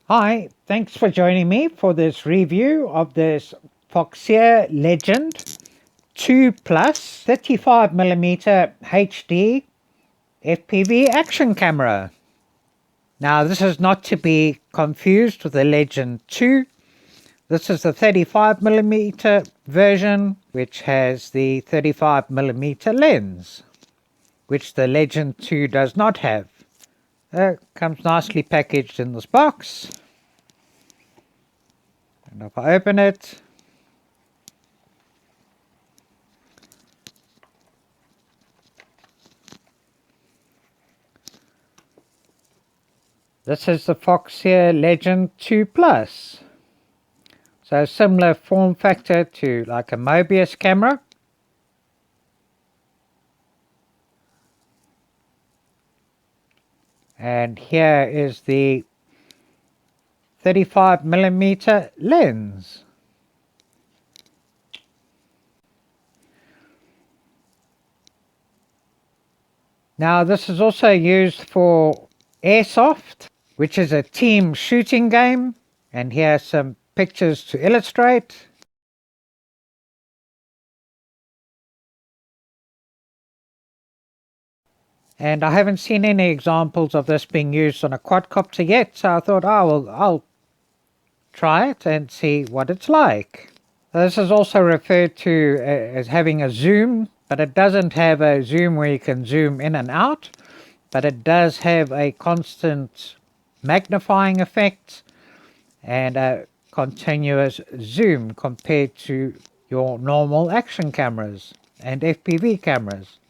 Hi, thanks for joining me for this review of this Foxeer Legend 2 Plus 35mm HD FPV action camera. Now this is not to be confused with the Legend 2. This is the 35mm version, which has the 35mm lens, which the Legend 2 does not have. Comes nicely packaged in this box. And if I open it, this is the Foxeer Legend 2 Plus. So similar form factor to like a Mobius camera. And here is the 35mm lens. Now this is also used for airsoft, which is a team shooting game. And here are some pictures to illustrate. And I haven't seen any examples of this being used on a quadcopter yet, so I thought, oh, well, I'll try it and see what it's like. This is also referred to as having a zoom, but it doesn't have a zoom where you can zoom in and out, but it does have a constant magnifying effect and a continuous zoom compared to your normal action cameras and FPV cameras.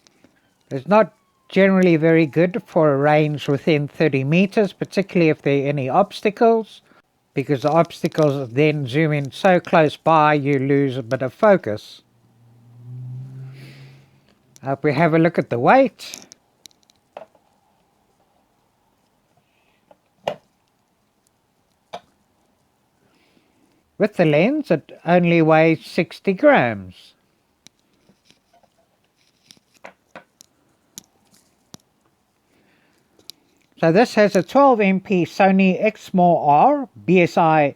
It's not generally very good for a range within 30 meters, particularly if there are any obstacles, because the obstacles then zoom in so close by you lose a bit of focus. If we have a look at the weight, with the lens it only weighs 60 grams. So this has a 12MP Sony Exmor-R BSI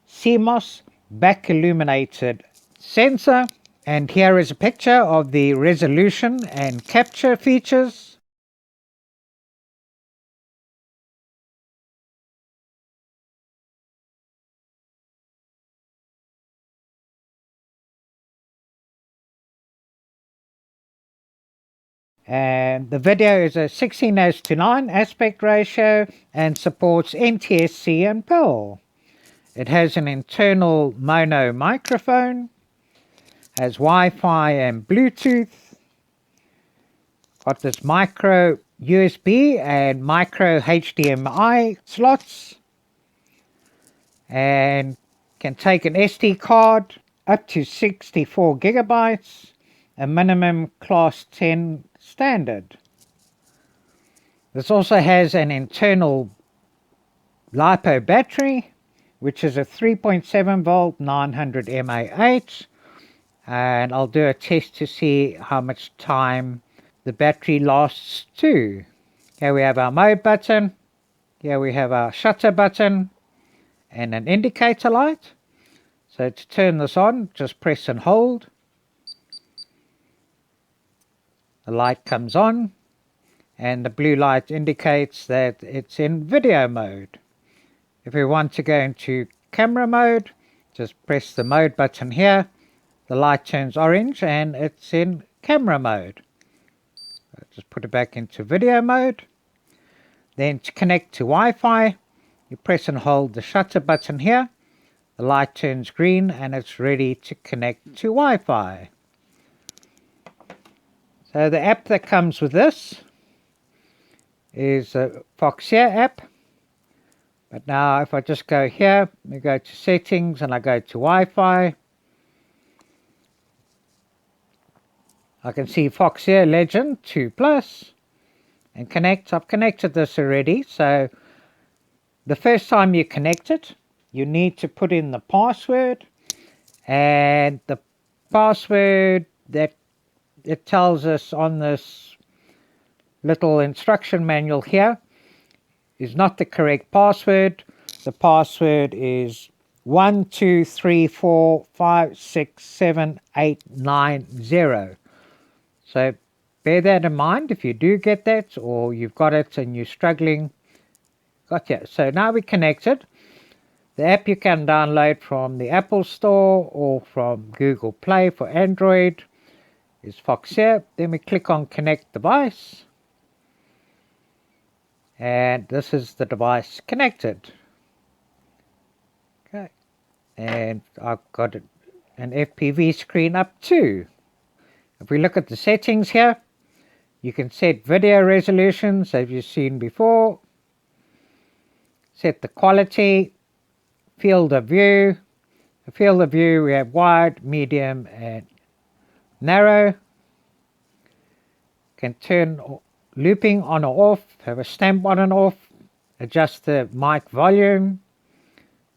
CMOS back illuminated sensor, and here is a picture of the resolution and capture features. And the video is a 16:9 aspect ratio and supports NTSC and PAL. It has an internal mono microphone, has Wi-Fi and Bluetooth, got this micro USB and micro HDMI slots, and can take an SD card up to 64 gigabytes, a minimum class 10 standard. This also has an internal LiPo battery, which is a 3.7 volt 900 mAh, and I'll do a test to see how much time the battery lasts too. Here we have our mode button, here we have our shutter button and an indicator light. So to turn this on, just press and hold. The light comes on and the blue light indicates that it's in video mode. If we want to go into camera mode, just press the mode button here. The light turns orange and it's in camera mode. Just put it back into video mode. Then to connect to Wi-Fi, you press and hold the shutter button here. The light turns green and it's ready to connect to Wi-Fi. So the app that comes with this is a Foxeer app. But now if I just go here, we go to settings and I go to Wi-Fi, I can see Foxeer Legend 2 Plus and connect. I've connected this already. So the first time you connect it, you need to put in the password, and the password that it tells us on this little instruction manual here is not the correct password. the password is 123456780. So bear that in mind if you do get that, or you've got it and you're struggling. Gotcha. So now we're connected. The app you can download from the Apple Store or from Google Play for Android is Foxeer. Then we click on connect device. And this is the device connected. Okay. And I've got an FPV screen up too. If we look at the settings here, you can set video resolutions as you've seen before. Set the quality, field of view. The field of view we have wide, medium and narrow. Can turn looping on or off, have a stamp on and off, adjust the mic volume.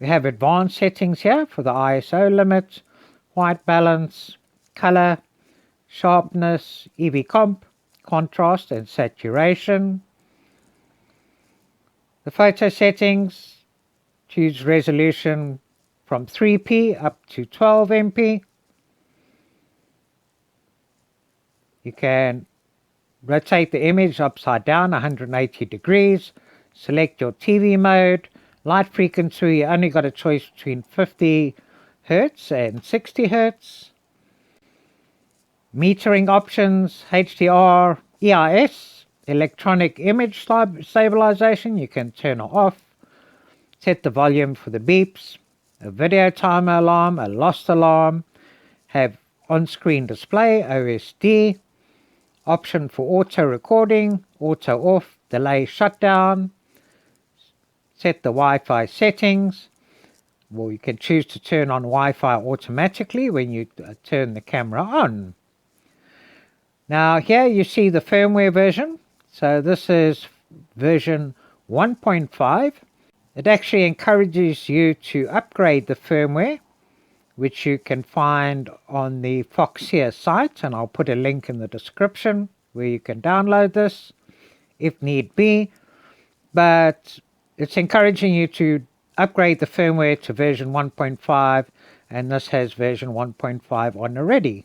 We have advanced settings here for the ISO limit, white balance, color, sharpness, EV comp, contrast and saturation. The photo settings, choose resolution from 3p up to 12 MP. You can rotate the image upside down 180 degrees. Select your TV mode. Light frequency, you only got a choice between 50 Hz and 60 Hz. Metering options, HDR, EIS, electronic image stabilization, you can turn it off. Set the volume for the beeps, a video timer alarm, a lost alarm, have on-screen display, OSD, option for auto recording, auto off, delay shutdown, set the Wi-Fi settings. Well, you can choose to turn on Wi-Fi automatically when you turn the camera on. Now here you see the firmware version. So this is version 1.5. It actually encourages you to upgrade the firmware, which you can find on the Foxeer site, and I'll put a link in the description where you can download this if need be. But it's encouraging you to upgrade the firmware to version 1.5, and this has version 1.5 on already.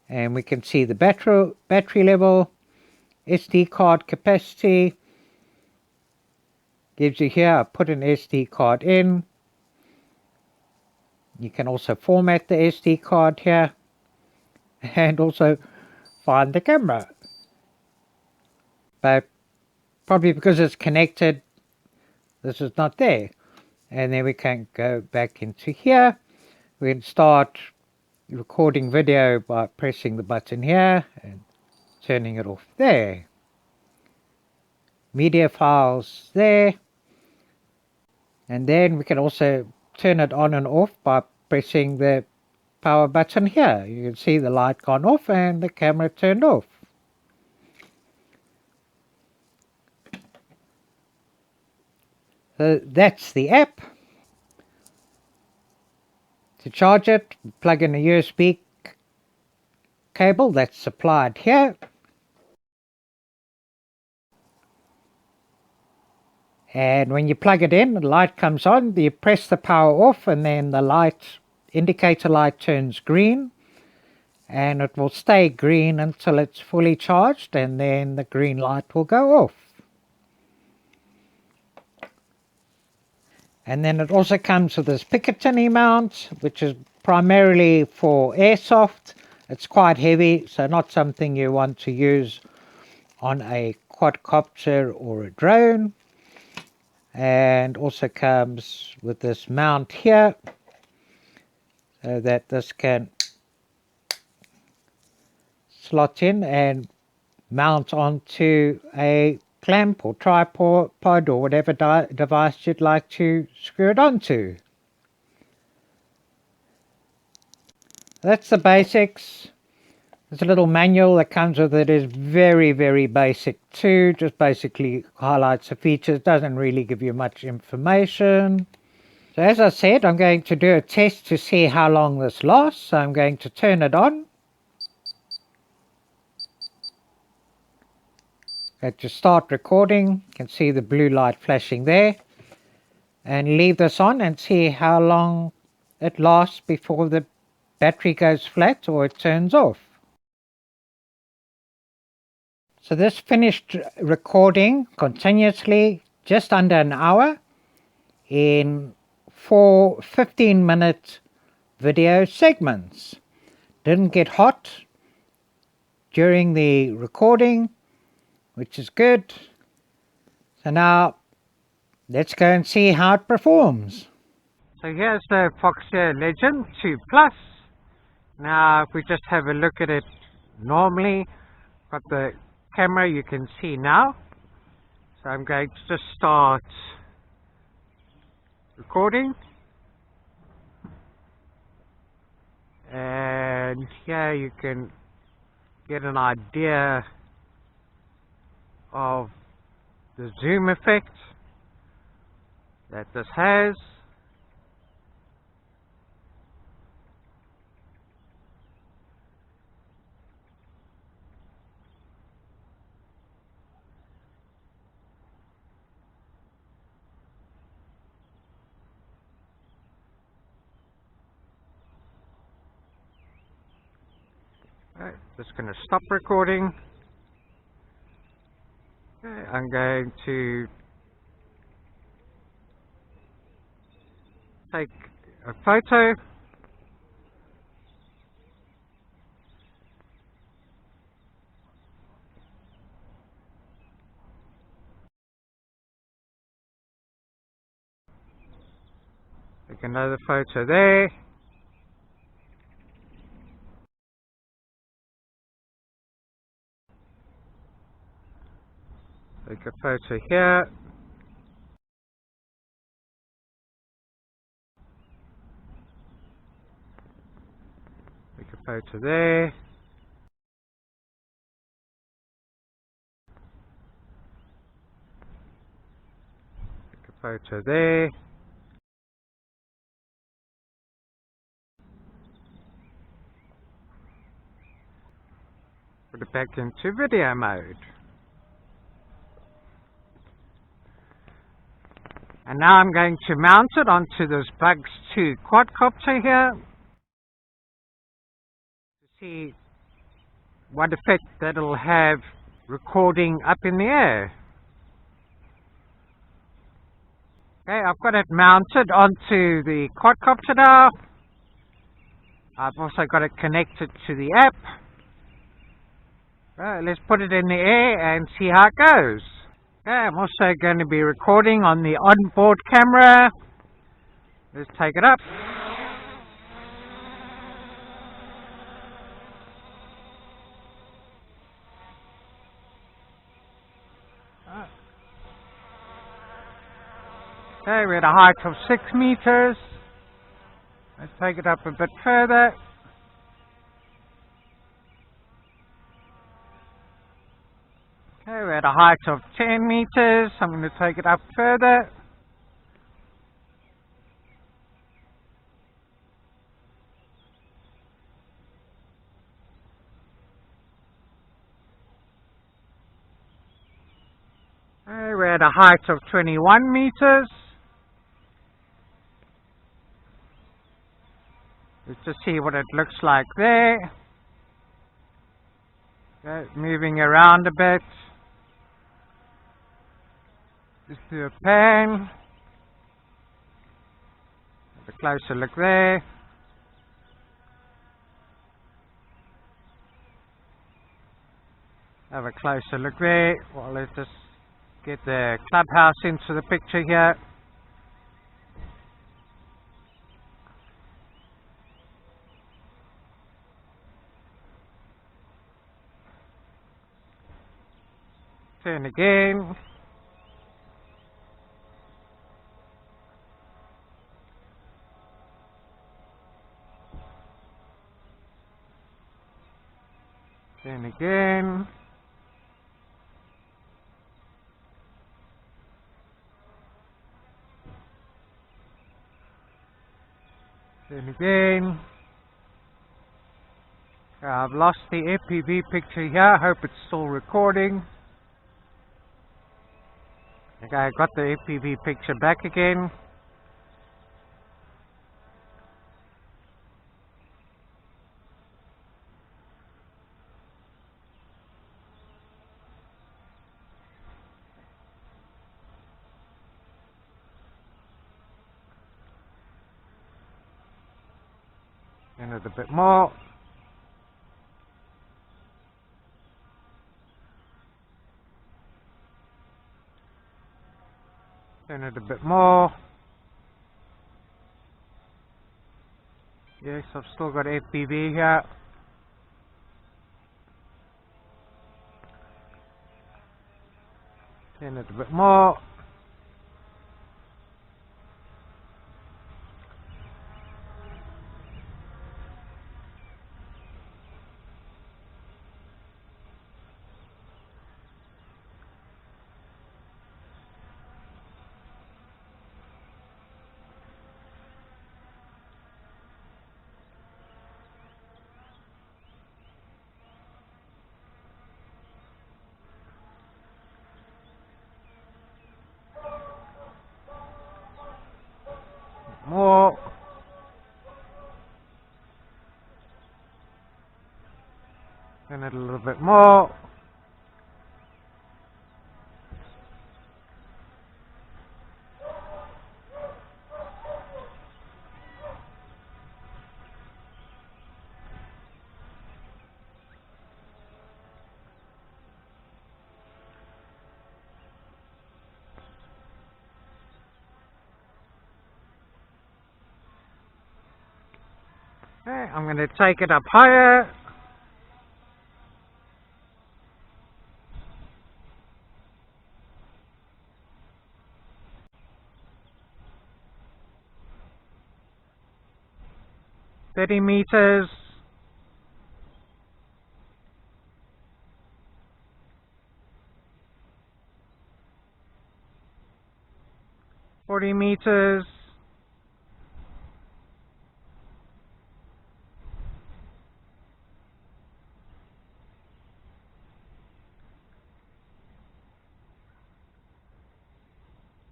And we can see the battery level, SD card capacity. Gives you here, I put an SD card in. You can also format the SD card here and also find the camera. But probably because it's connected, this is not there. And then we can go back into here. We can start recording video by pressing the button here and turning it off there. Media files there. And then we can also turn it on and off by pressing the power button here. You can see the light gone off and the camera turned off. So that's the app. To charge it, plug in a USB cable that's supplied here. And when you plug it in, the light comes on, you press the power off, and then the light, indicator light turns green, and it will stay green until it's fully charged, and then the green light will go off. And then it also comes with this Picatinny mount, which is primarily for airsoft. It's quite heavy, so not something you want to use on a quadcopter or a drone. And also comes with this mount here, so that this can slot in and mount onto a clamp or tripod or whatever device you'd like to screw it onto. That's the basics. There's a little manual that comes with it. Is very, very basic too. Just basically highlights the features. Doesn't really give you much information. So as I said, I'm going to do a test to see how long this lasts. So I'm going to turn it on. To start recording, you can see the blue light flashing there. and leave this on and see how long it lasts before the battery goes flat or it turns off. So this finished recording continuously just under an hour in 4 15-minute video segments. Didn't get hot during the recording, which is good. So now let's go and see how it performs. So here's the Foxeer Legend 2 Plus. Now if we just have a look at it normally, got the camera you can see now. So I'm going to just start recording. And here you can get an idea of the zoom effect that this has. Right, just going to stop recording. Okay, I'm going to take a photo. Take another photo there. Take a photo here. Take a photo there. Take a photo there. Put it back into video mode. And now I'm going to mount it onto this Bugs 2 quadcopter here to see what effect that'll have recording up in the air. Okay, I've got it mounted onto the quadcopter now. I've also got it connected to the app. Let's put it in the air and see how it goes. Okay, I'm also going to be recording on the onboard camera. Let's take it up. Okay, we're at a height of 6 meters. Let's take it up a bit further. Okay, we're at a height of 10 meters. I'm going to take it up further. Okay, we're at a height of 21 meters. Let's just see what it looks like there. Okay, moving around a bit. Just do a pan. Have a closer look there. Have a closer look there. Well, let's just get the clubhouse into the picture here. Turn again. Turn again. Turn again. I've lost the FPV picture here. I hope it's still recording. Okay, I got the FPV picture back again. Turn it a bit more. Turn it a bit more. Yes, I've still got FPV here. Turn it a bit more. More. Turn it a little bit more. Okay, I'm going to take it up higher. $30 meters. 40 meters.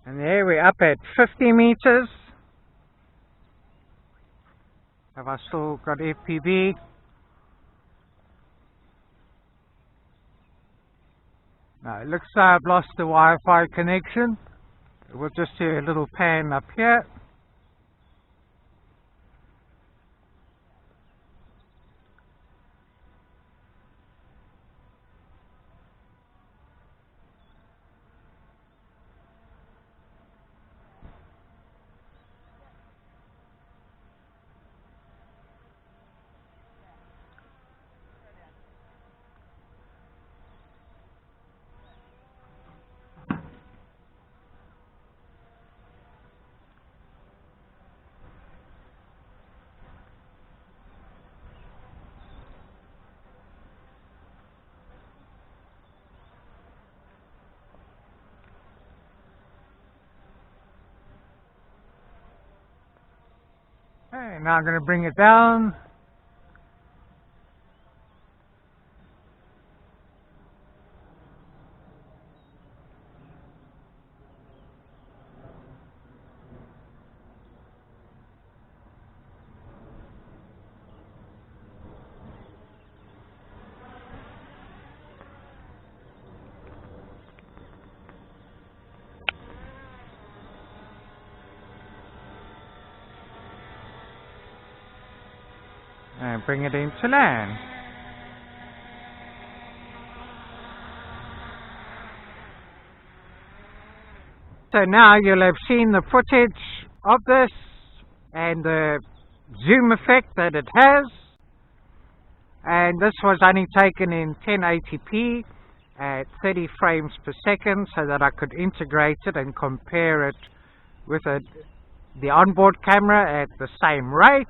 And there we're up at 50 meters. Have I still got FPV? No, it looks like I've lost the Wi-Fi connection. We'll just do a little pan up here. Okay, now I'm going to bring it down. And bring it into land. So now you'll have seen the footage of this and the zoom effect that it has. And this was only taken in 1080p at 30 frames per second so that I could integrate it and compare it with the onboard camera at the same rate.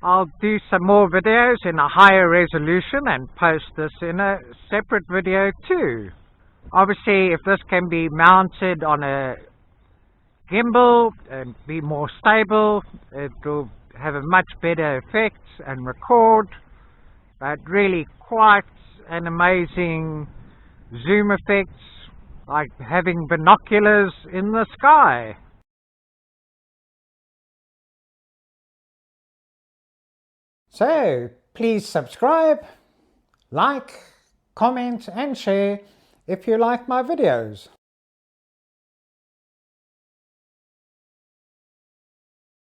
I'll do some more videos in a higher resolution and post this in a separate video too. Obviously, if this can be mounted on a gimbal and be more stable, it will have a much better effect and record. But really quite an amazing zoom effect, like having binoculars in the sky. So, please subscribe, like, comment and share if you like my videos.